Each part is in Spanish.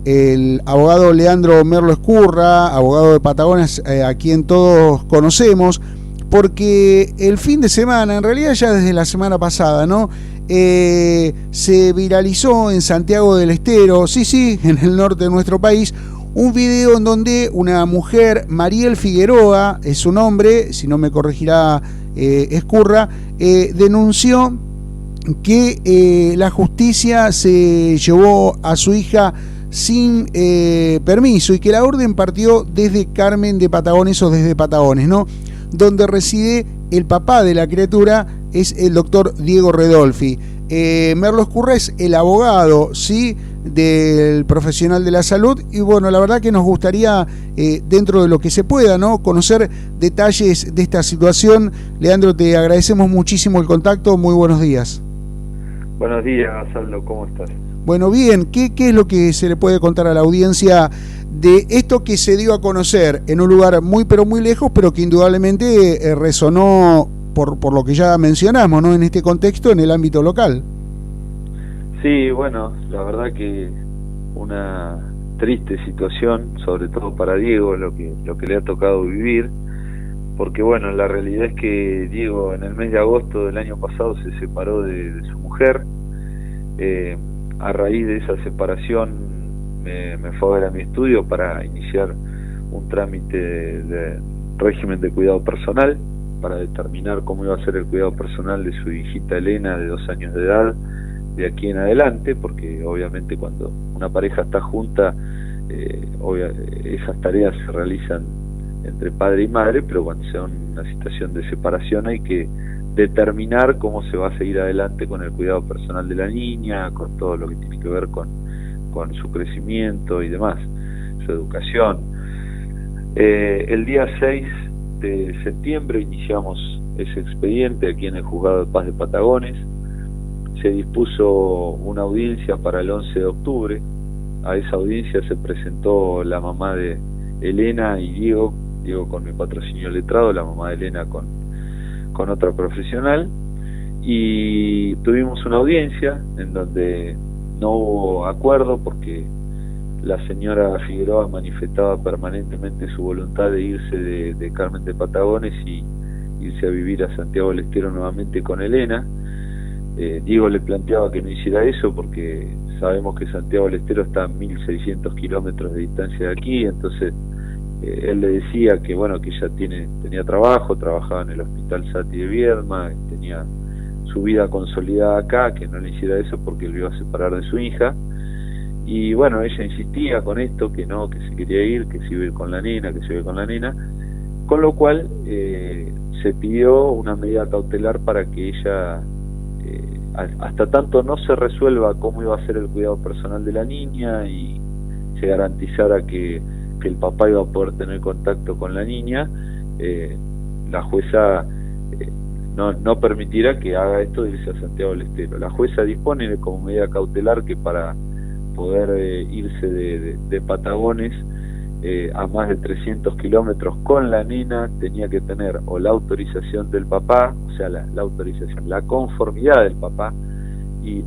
el abogado Leandro Merlo Escurra, abogado de Patagones, a quien todos conocemos, porque el fin de semana, en realidad ya desde la semana pasada, ¿no? Se viralizó en Santiago del Estero, sí, en el norte de nuestro país, un video en donde una mujer, Mariel Figueroa, es su nombre, si no me corregirá Escurra, denunció que la justicia se llevó a su hija sin permiso y que la orden partió desde Carmen de Patagones o desde Patagones, ¿no? Donde reside el papá de la criatura, es el doctor Diego Redolfi. Merlo Escurra es el abogado, ¿sí?, del profesional de la salud, y bueno, la verdad que nos gustaría, dentro de lo que se pueda, ¿no?, conocer detalles de esta situación. Leandro, te agradecemos muchísimo el contacto, muy buenos días. Buenos días, Aldo, ¿cómo estás? Bueno, bien, ¿qué es lo que se le puede contar a la audiencia de esto que se dio a conocer en un lugar muy pero muy lejos, pero que indudablemente resonó por lo que ya mencionamos, ¿no?, en este contexto, en el ámbito local? Sí, bueno, la verdad que una triste situación, sobre todo para Diego, lo que le ha tocado vivir, porque bueno, la realidad es que Diego en el mes de agosto del año pasado se separó de su mujer. A raíz de esa separación me fue a ver a mi estudio para iniciar un trámite de régimen de cuidado personal, para determinar cómo iba a ser el cuidado personal de su hijita Elena, de 2 años de edad, de aquí en adelante, porque obviamente cuando una pareja está junta, esas tareas se realizan entre padre y madre, pero cuando se da una situación de separación hay que determinar cómo se va a seguir adelante con el cuidado personal de la niña, con todo lo que tiene que ver con su crecimiento y demás, su educación. El día 6 de septiembre iniciamos ese expediente aquí en el Juzgado de Paz de Patagones. Se dispuso una audiencia para el 11 de octubre. A esa audiencia se presentó la mamá de Elena y Diego con mi patrocinio letrado, la mamá de Elena con otra profesional, y tuvimos una audiencia en donde no hubo acuerdo porque la señora Figueroa manifestaba permanentemente su voluntad de irse de Carmen de Patagones y irse a vivir a Santiago del Estero nuevamente con Elena. Diego le planteaba que no hiciera eso porque sabemos que Santiago del Estero está a 1.600 kilómetros de distancia de aquí, entonces él le decía que bueno, que ella tenía trabajo, trabajaba en el hospital Sati de Viedma, tenía su vida consolidada acá, que no le hiciera eso porque lo iba a separar de su hija. Y bueno, ella insistía con esto, que no, que se quería ir, que se iba a ir con la nena, que se iba a ir con la nena, con lo cual se pidió una medida cautelar para que ella, hasta tanto no se resuelva cómo iba a ser el cuidado personal de la niña y se garantizara que el papá iba a poder tener contacto con la niña, la jueza no permitirá que haga esto de irse a Santiago del Estero. La jueza dispone como medida cautelar que para poder irse de Patagones a más de 300 kilómetros con la nena tenía que tener o la autorización del papá, o sea la autorización, la conformidad del papá,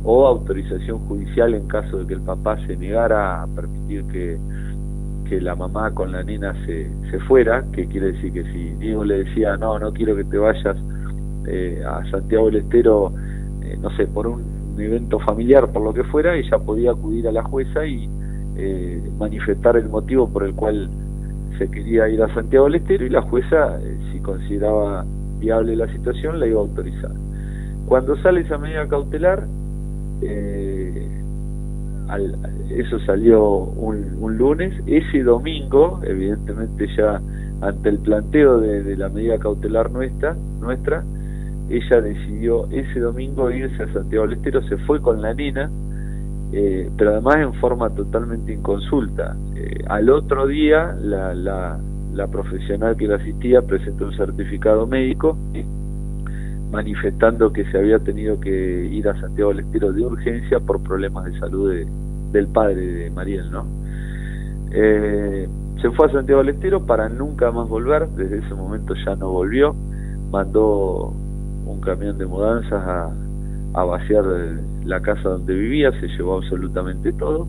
o autorización judicial en caso de que el papá se negara a permitir que la mamá con la nena se fuera, que quiere decir que si Diego le decía no quiero que te vayas a Santiago del Estero, no sé, por un evento familiar, por lo que fuera, ella podía acudir a la jueza y manifestar el motivo por el cual se quería ir a Santiago del Estero, y la jueza, si consideraba viable la situación, la iba a autorizar. Cuando sale esa medida cautelar, eso salió un lunes. Ese domingo, evidentemente ya ante el planteo de la medida cautelar nuestra, ella decidió ese domingo irse a Santiago del Estero, se fue con la nena, pero además en forma totalmente inconsulta. Al otro día la profesional que la asistía presentó un certificado médico manifestando que se había tenido que ir a Santiago del Estero de urgencia por problemas de salud del padre de Mariel, ¿no? Se fue a Santiago del Estero para nunca más volver. Desde ese momento ya no volvió. Mandó un camión de mudanzas a vaciar la casa donde vivía, se llevó absolutamente todo,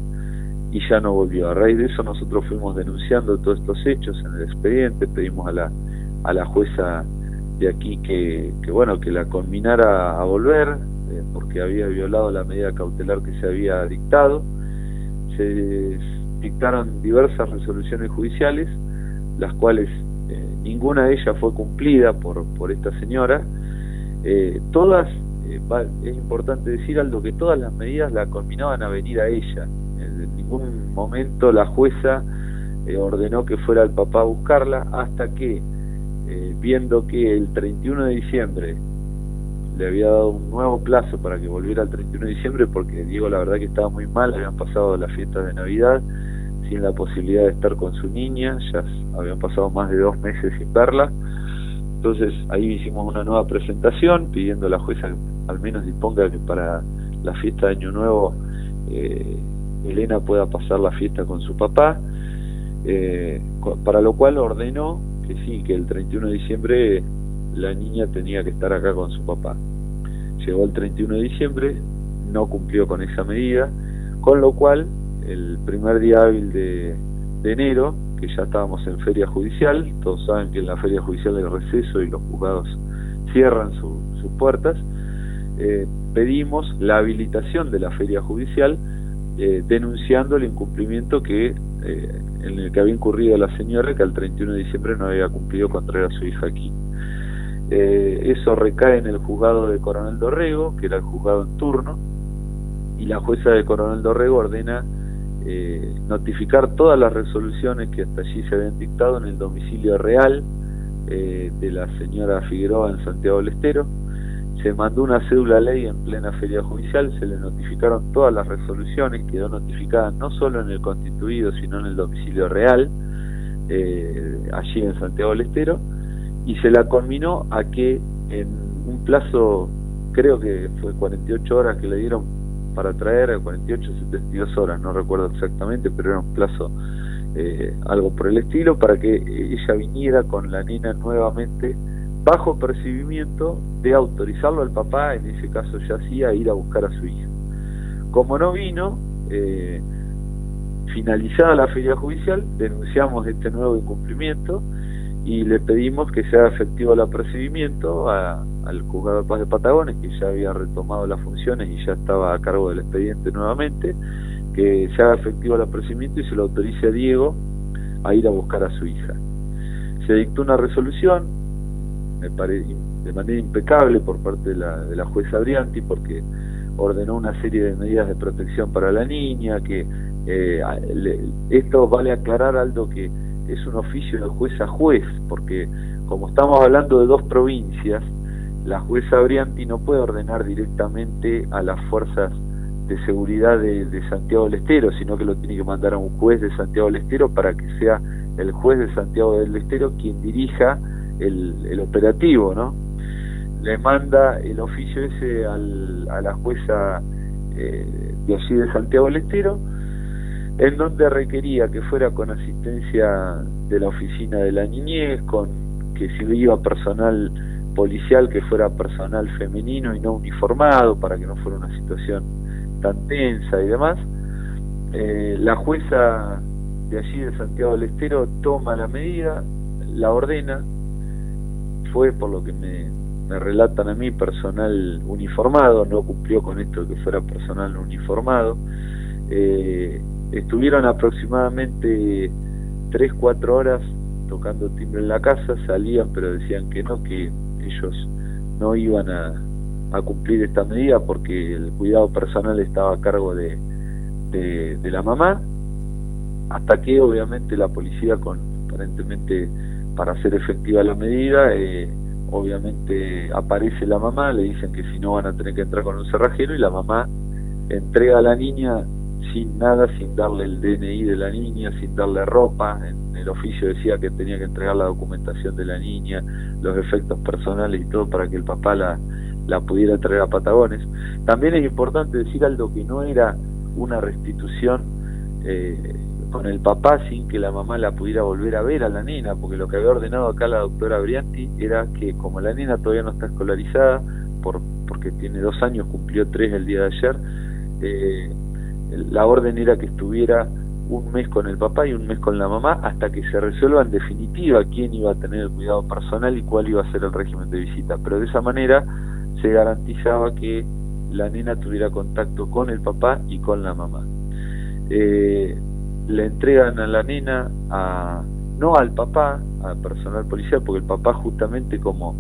y ya no volvió. A raíz de eso nosotros fuimos denunciando todos estos hechos en el expediente, pedimos a la jueza de aquí que la conminara a volver, porque había violado la medida cautelar que se había dictado. Se dictaron diversas resoluciones judiciales, las cuales ninguna de ellas fue cumplida por esta señora. Todas, es importante decir algo, que todas las medidas la conminaban a venir a ella. En ningún momento la jueza ordenó que fuera el papá a buscarla, hasta que, viendo que el 31 de diciembre le había dado un nuevo plazo para que volviera el 31 de diciembre, porque Diego la verdad que estaba muy mal, habían pasado las fiestas de Navidad sin la posibilidad de estar con su niña, ya habían pasado más de 2 meses sin verla. Entonces ahí hicimos una nueva presentación pidiendo a la jueza que al menos disponga que para la fiesta de Año Nuevo Elena pueda pasar la fiesta con su papá, para lo cual ordenó que sí, que el 31 de diciembre la niña tenía que estar acá con su papá. Llegó el 31 de diciembre, no cumplió con esa medida, con lo cual el primer día hábil de enero, que ya estábamos en feria judicial, todos saben que en la feria judicial hay receso y los juzgados cierran sus puertas, pedimos la habilitación de la feria judicial, denunciando el incumplimiento en el que había incurrido la señora, que al 31 de diciembre no había cumplido con traer a su hija aquí. Eso recae en el juzgado de Coronel Dorrego, que era el juzgado en turno, y la jueza de Coronel Dorrego ordena notificar todas las resoluciones que hasta allí se habían dictado en el domicilio real de la señora Figueroa en Santiago del Estero. Se mandó una cédula ley en plena feria judicial, se le notificaron todas las resoluciones, quedó notificada no solo en el constituido, sino en el domicilio real, allí en Santiago del Estero, y se la conminó a que en un plazo, creo que fue 48 horas que le dieron para traer, 48 o 72 horas, no recuerdo exactamente, pero era un plazo algo por el estilo, para que ella viniera con la nena nuevamente, bajo percibimiento de autorizarlo al papá, en ese caso ya hacía, ir a buscar a su hija. Como no vino, finalizada la feria judicial, denunciamos este nuevo incumplimiento y le pedimos que se haga efectivo el apercibimiento al juzgado de paz de Patagones, que ya había retomado las funciones y ya estaba a cargo del expediente nuevamente, que se haga efectivo el apercibimiento y se lo autorice a Diego a ir a buscar a su hija. Se dictó una resolución, me parece de manera impecable por parte de la jueza Brianti, porque ordenó una serie de medidas de protección para la niña, que esto vale aclarar algo, que es un oficio de juez a juez, porque como estamos hablando de 2 provincias, la jueza Brianti no puede ordenar directamente a las fuerzas de seguridad de Santiago del Estero, sino que lo tiene que mandar a un juez de Santiago del Estero para que sea el juez de Santiago del Estero quien dirija el operativo, ¿no? Le manda el oficio ese a la jueza de allí de Santiago del Estero, en donde requería que fuera con asistencia de la oficina de la niñez, con que si iba personal policial, que fuera personal femenino y no uniformado, para que no fuera una situación tan tensa y demás. La jueza de allí de Santiago del Estero toma la medida, la ordena, fue, por lo que me relatan a mí, personal uniformado, no cumplió con esto de que fuera personal uniformado. Estuvieron aproximadamente 3-4 horas tocando timbre en la casa, salían pero decían que no, que ellos no iban a cumplir esta medida porque el cuidado personal estaba a cargo de la mamá, hasta que obviamente la policía, aparentemente para hacer efectiva la medida, obviamente aparece la mamá, le dicen que si no van a tener que entrar con un cerrajero, y la mamá entrega a la niña sin nada, sin darle el DNI de la niña, sin darle ropa. En el oficio decía que tenía que entregar la documentación de la niña, los efectos personales y todo, para que el papá la pudiera traer a Patagones. También es importante decir algo, que no era una restitución con el papá sin que la mamá la pudiera volver a ver a la nena, porque lo que había ordenado acá la doctora Brianti era que, como la nena todavía no está escolarizada, porque tiene 2 años, cumplió 3 el día de ayer, la orden era que estuviera un mes con el papá y un mes con la mamá, hasta que se resuelva en definitiva quién iba a tener el cuidado personal y cuál iba a ser el régimen de visita. Pero de esa manera se garantizaba que la nena tuviera contacto con el papá y con la mamá. Le entregan a la nena no al papá, al personal policial, porque el papá, justamente como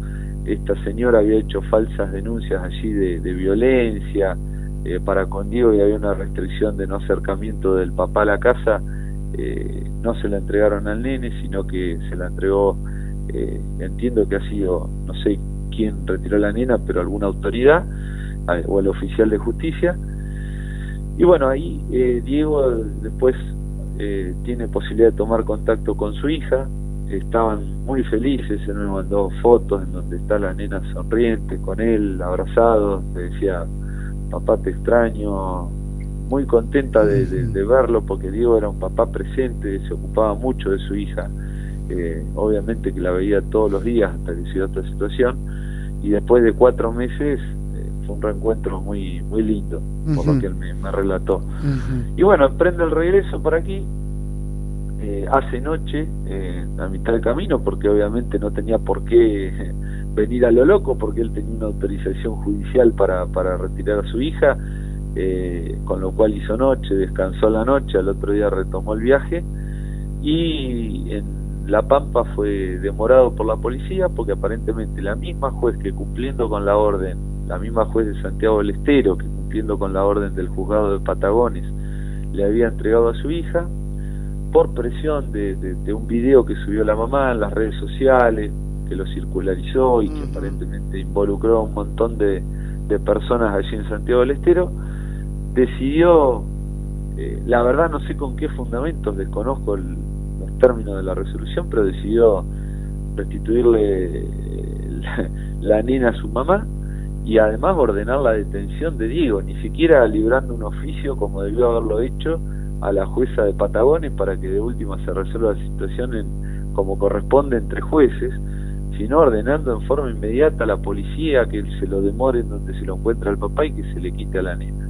esta señora había hecho falsas denuncias allí de violencia para con Diego, y había una restricción de no acercamiento del papá a la casa, no se la entregaron al nene, sino que se la entregó, entiendo que ha sido, no sé quién retiró a la nena, pero alguna autoridad, o el oficial de justicia. Y bueno, ahí Diego después tiene posibilidad de tomar contacto con su hija. Estaban muy felices, él me mandó fotos en donde está la nena sonriente con él, abrazados, le decía: papá, te extraño, muy contenta de verlo, porque Diego era un papá presente, se ocupaba mucho de su hija, obviamente que la veía todos los días hasta que se dio esta situación, y después de 4 meses fue un reencuentro muy muy lindo, por lo que él me relató. Y bueno, emprende el regreso por aquí, hace noche, a mitad del camino, porque obviamente no tenía por qué venir a lo loco, porque él tenía una autorización judicial para retirar a su hija, con lo cual hizo noche, descansó la noche, al otro día retomó el viaje, y en La Pampa fue demorado por la policía, porque aparentemente la misma juez que, cumpliendo con la orden, la misma juez de Santiago del Estero, que cumpliendo con la orden del juzgado de Patagones, le había entregado a su hija, por presión de un video que subió la mamá en las redes sociales, que lo circularizó y que aparentemente involucró a un montón de personas allí en Santiago del Estero, decidió, la verdad no sé con qué fundamentos, desconozco los términos de la resolución, pero decidió restituirle la nena a su mamá, y además ordenar la detención de Diego, ni siquiera librando un oficio como debió haberlo hecho a la jueza de Patagones para que de última se resuelva la situación como corresponde entre jueces, sino ordenando en forma inmediata a la policía que se lo demore en donde se lo encuentra el papá y que se le quite a la nena.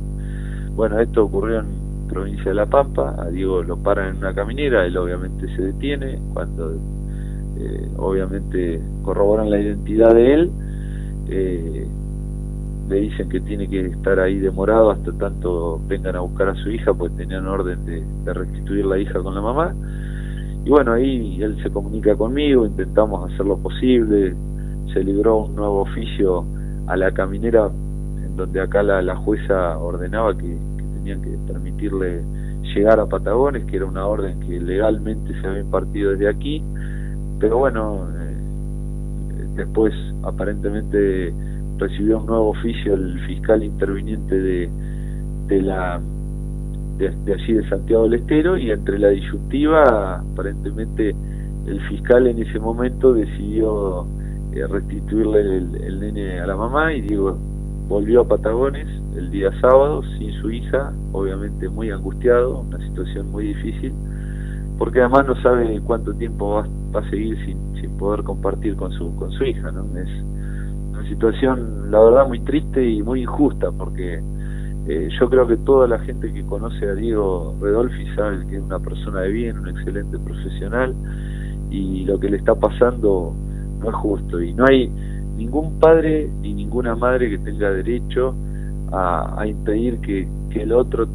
Bueno, esto ocurrió en provincia de La Pampa. A Diego lo paran en una caminera, él obviamente se detiene, cuando obviamente corroboran la identidad de él, le dicen que tiene que estar ahí demorado hasta tanto vengan a buscar a su hija, pues tenían orden de restituir la hija con la mamá. Y bueno, ahí él se comunica conmigo, intentamos hacer lo posible, se libró un nuevo oficio a la caminera, en donde acá la jueza ordenaba que tenían que permitirle llegar a Patagones, que era una orden que legalmente se había impartido desde aquí, pero bueno, después aparentemente recibió un nuevo oficio el fiscal interviniente de allí de Santiago del Estero, y entre la disyuntiva aparentemente el fiscal en ese momento decidió restituirle el nene a la mamá, y Diego volvió a Patagones el día sábado sin su hija, obviamente muy angustiado, una situación muy difícil, porque además no sabe cuánto tiempo va a seguir sin poder compartir con su hija, ¿no? Es una situación, la verdad, muy triste y muy injusta, porque yo creo que toda la gente que conoce a Diego Redolfi sabe que es una persona de bien, un excelente profesional, y lo que le está pasando no es justo, y no hay ningún padre ni ninguna madre que tenga derecho a impedir que el otro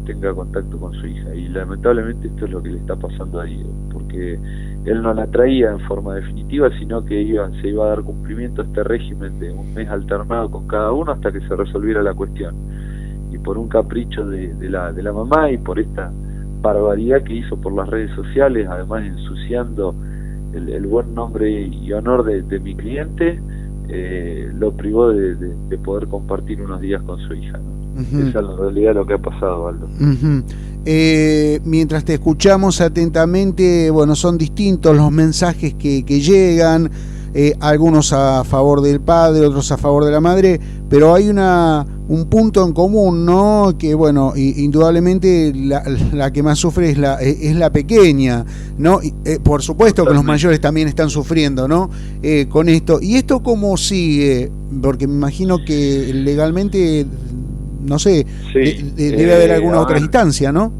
tenga contacto con su hija, y lamentablemente esto es lo que le está pasando a Diego, porque él no la traía en forma definitiva, sino que se iba a dar cumplimiento a este régimen de un mes alternado con cada uno hasta que se resolviera la cuestión, y por un capricho de la mamá y por esta barbaridad que hizo por las redes sociales, además ensuciando el buen nombre y honor de mi cliente, lo privó de poder compartir unos días con su hija, ¿no? Esa es la realidad de lo que ha pasado, Aldo. Mientras te escuchamos atentamente, bueno, son distintos los mensajes que llegan, algunos a favor del padre, otros a favor de la madre, pero hay un punto en común, ¿no? Que bueno, indudablemente la que más sufre es la pequeña, ¿no? Por supuesto que los mayores también están sufriendo, ¿no? Con esto. ¿Y esto cómo sigue? Porque me imagino que legalmente, no sé, sí, debe haber alguna otra instancia, ¿no?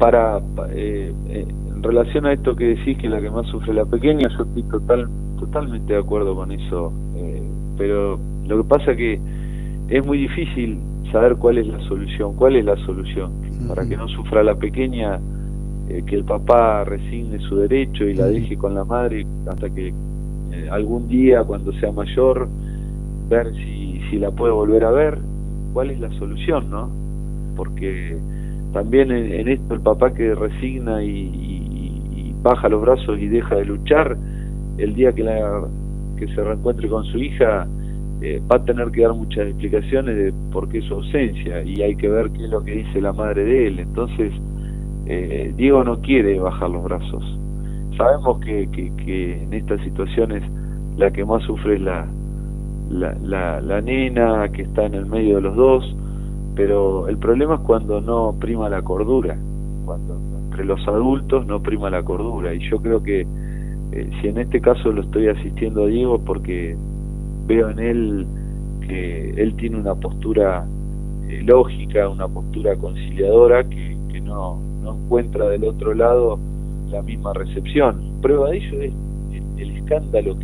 En relación a esto que decís, que la que más sufre la pequeña, yo estoy totalmente de acuerdo con eso, pero lo que pasa que es muy difícil saber cuál es la solución para que no sufra la pequeña, que el papá resigne su derecho y la deje con la madre hasta que algún día, cuando sea mayor, ver si la puede volver a ver, cuál es la solución, ¿no? Porque también en esto el papá que resigna y baja los brazos y deja de luchar, el día que se reencuentre con su hija, va a tener que dar muchas explicaciones de por qué su ausencia, y hay que ver qué es lo que dice la madre de él. Entonces Diego no quiere bajar los brazos. Sabemos que en estas situaciones la que más sufre es la nena, que está en el medio de los dos, pero el problema es cuando no prima la cordura, cuando entre los adultos no prima la cordura. Y yo creo que si en este caso lo estoy asistiendo a Diego, porque veo en él que él tiene una postura lógica, una postura conciliadora, que no encuentra del otro lado la misma recepción. Prueba de ello es el escándalo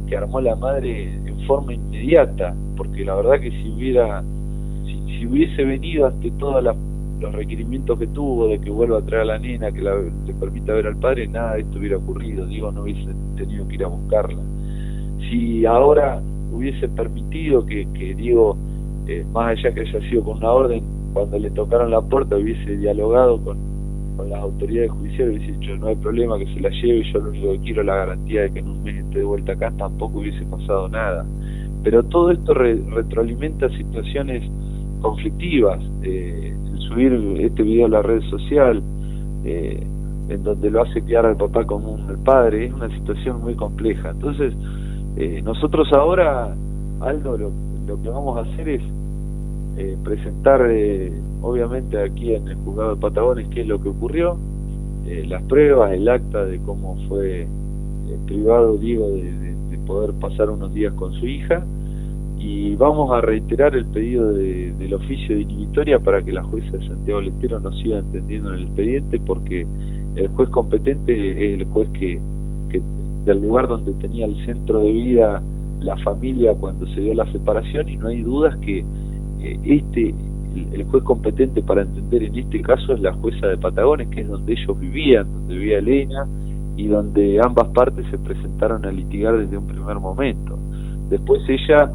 que armó la madre en forma inmediata, porque la verdad que si hubiese venido ante todos los requerimientos que tuvo de que vuelva a traer a la nena, que le permita ver al padre, nada de esto hubiera ocurrido. Diego no hubiese tenido que ir a buscarla. Si ahora hubiese permitido que Diego, más allá que haya sido con una orden, cuando le tocaron la puerta hubiese dialogado con las autoridades judiciales, hubiese dicho no hay problema, que se la lleve, yo lo único que quiero es la garantía de que en un mes esté de vuelta acá, tampoco hubiese pasado nada. Pero todo esto retroalimenta situaciones conflictivas. El subir este video a la red social, en donde lo hace quedar al papá como el padre, es una situación muy compleja. Entonces nosotros ahora, Aldo, lo que vamos a hacer es presentar obviamente aquí en el juzgado de Patagones qué es lo que ocurrió, las pruebas, el acta de cómo fue privado Diego de poder pasar unos días con su hija, y vamos a reiterar el pedido del oficio de inhibitoria para que la jueza de Santiago del Estero nos siga entendiendo en el expediente, porque el juez competente es el juez que del lugar donde tenía el centro de vida la familia cuando se dio la separación, y no hay dudas que el juez competente para entender en este caso es la jueza de Patagones, que es donde ellos vivían, donde vivía Elena, y donde ambas partes se presentaron a litigar desde un primer momento. Después ella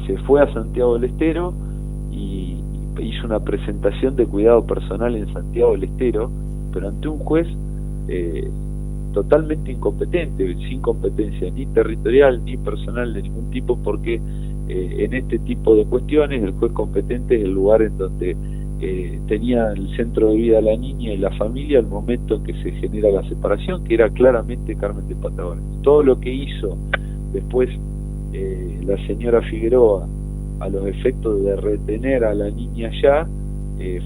se fue a Santiago del Estero y hizo una presentación de cuidado personal en Santiago del Estero, pero ante un juez totalmente incompetente, sin competencia ni territorial ni personal de ningún tipo, porque en este tipo de cuestiones el juez competente es el lugar en donde tenía el centro de vida la niña y la familia al momento en que se genera la separación, que era claramente Carmen de Patagones. Todo lo que hizo después la señora Figueroa a los efectos de retener a la niña allá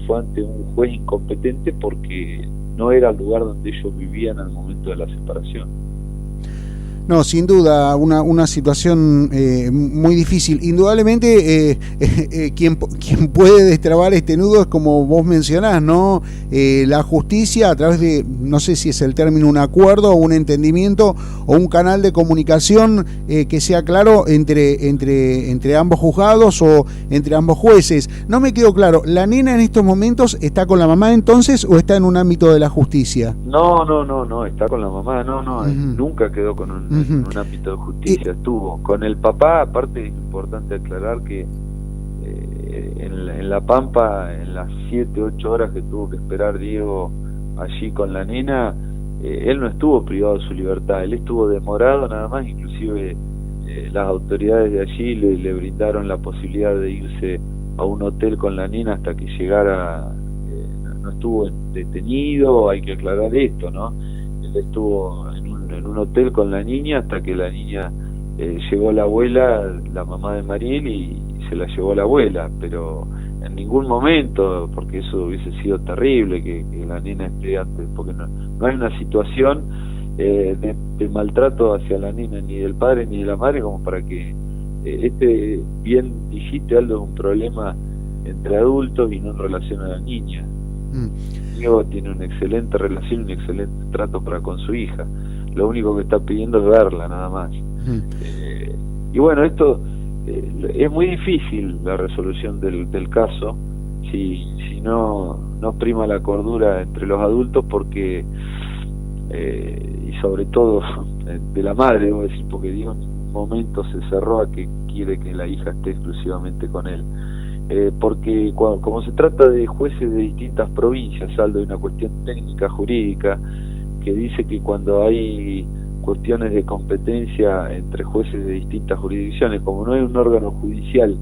fue ante un juez incompetente, porque no era el lugar donde ellos vivían al momento de la separación. No, sin duda, una situación muy difícil. Indudablemente, quien puede destrabar este nudo es, como vos mencionás, ¿no? La justicia, a través de, no sé si es el término, un acuerdo o un entendimiento o un canal de comunicación que sea claro entre ambos juzgados o entre ambos jueces. No me quedó claro, ¿la nena en estos momentos está con la mamá entonces o está en un ámbito de la justicia? No, está con la mamá, nunca quedó con un ámbito de justicia, estuvo con el papá. Aparte es importante aclarar que en La Pampa, en las 7-8 horas que tuvo que esperar Diego allí con la nena, él no estuvo privado de su libertad, él estuvo demorado nada más. Inclusive las autoridades de allí le brindaron la posibilidad de irse a un hotel con la nena hasta que llegara. No estuvo detenido, hay que aclarar esto, ¿no? Él estuvo en un hotel con la niña hasta que la niña llegó la abuela, la mamá de Mariel, y se la llevó la abuela, pero en ningún momento, porque eso hubiese sido terrible que la nena esté antes, porque no hay una situación de maltrato hacia la nena, ni del padre ni de la madre, como para que bien dijiste, Aldo, es un problema entre adultos y no en relación a la niña. Diego tiene una excelente relación, un excelente trato para con su hija. Lo único que está pidiendo es verla, nada más. Y bueno, esto es muy difícil, la resolución del caso, si no prima la cordura entre los adultos, porque y sobre todo de la madre, debo decir, porque Diego en ningún momento se cerró a que quiere que la hija esté exclusivamente con él. Porque como se trata de jueces de distintas provincias, Aldo, hay una cuestión técnica jurídica que dice que cuando hay cuestiones de competencia entre jueces de distintas jurisdicciones, como no hay un órgano judicial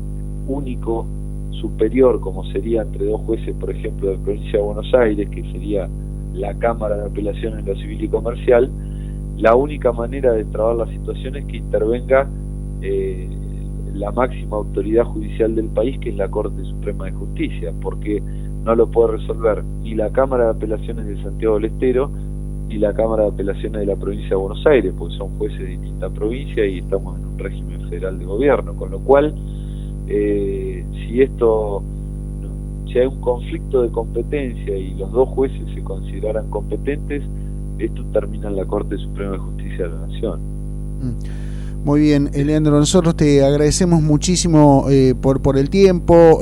único, superior, como sería entre dos jueces, por ejemplo, de la provincia de Buenos Aires, que sería la Cámara de Apelaciones en lo Civil y Comercial, la única manera de trabar la situación es que intervenga la máxima autoridad judicial del país, que es la Corte Suprema de Justicia, porque no lo puede resolver ni la Cámara de Apelaciones de Santiago del Estero ni la Cámara de Apelaciones de la provincia de Buenos Aires, porque son jueces de distintas provincias y estamos en un régimen federal de gobierno, con lo cual si hay un conflicto de competencia y los dos jueces se consideraran competentes, esto termina en la Corte Suprema de Justicia de la Nación. Muy bien, Leandro, nosotros te agradecemos muchísimo por el tiempo,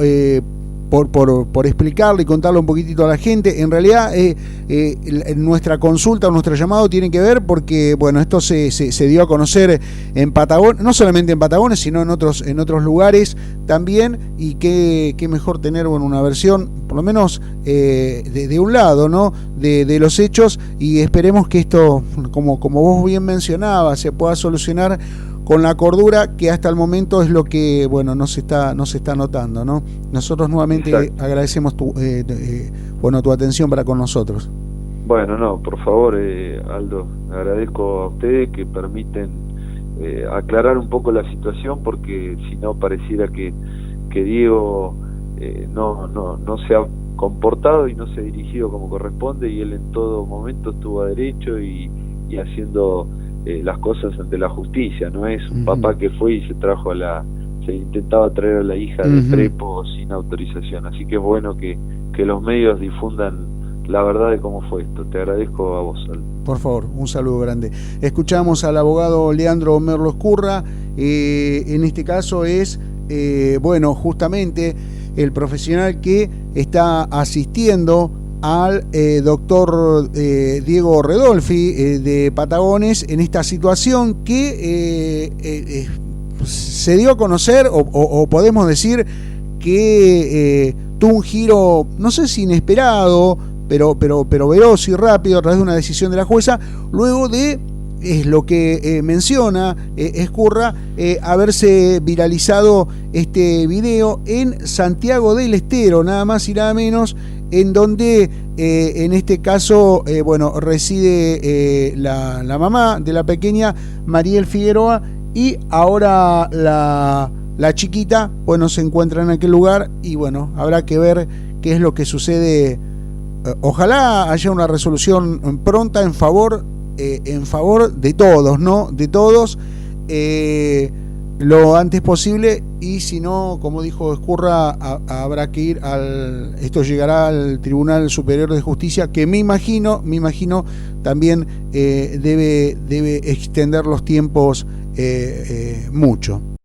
por explicarle y contarle un poquitito a la gente. En realidad nuestra consulta, nuestro llamado tiene que ver porque, bueno, esto se dio a conocer en Patagones, no solamente en Patagones, sino en otros lugares también, y qué mejor tener, bueno, una versión, por lo menos de un lado, ¿no?, de los hechos, y esperemos que esto, como vos bien mencionabas, se pueda solucionar con la cordura, que hasta el momento es lo que, bueno, no se está notando, ¿no? Nosotros nuevamente agradecemos tu atención para con nosotros. Bueno, no, por favor, Aldo, agradezco a ustedes que permiten aclarar un poco la situación, porque si no pareciera que Diego no se ha comportado y no se ha dirigido como corresponde, y él en todo momento estuvo a derecho y haciendo las cosas ante la justicia. No es un papá que fue y se intentaba traer a la hija de prepo sin autorización. Así que es bueno que los medios difundan la verdad de cómo fue esto. Te agradezco a vos, Aldo. Por favor, un saludo grande. Escuchamos al abogado Leandro Merlo Escurra. En este caso es, justamente el profesional que está asistiendo al doctor Diego Redolfi de Patagones en esta situación que se dio a conocer, o podemos decir que tuvo un giro, no sé si inesperado, pero veloz y rápido a través de una decisión de la jueza, luego de, es lo que menciona Escurra, haberse viralizado este video en Santiago del Estero, nada más y nada menos, en donde en este caso reside la mamá de la pequeña, Mariel Figueroa, y ahora la chiquita se encuentra en aquel lugar, y bueno, habrá que ver qué es lo que sucede. Ojalá haya una resolución pronta en favor de todos, ¿no? De todos, lo antes posible, y si no, como dijo Escurra, habrá que ir esto llegará al Tribunal Superior de Justicia, que me imagino también debe extender los tiempos mucho.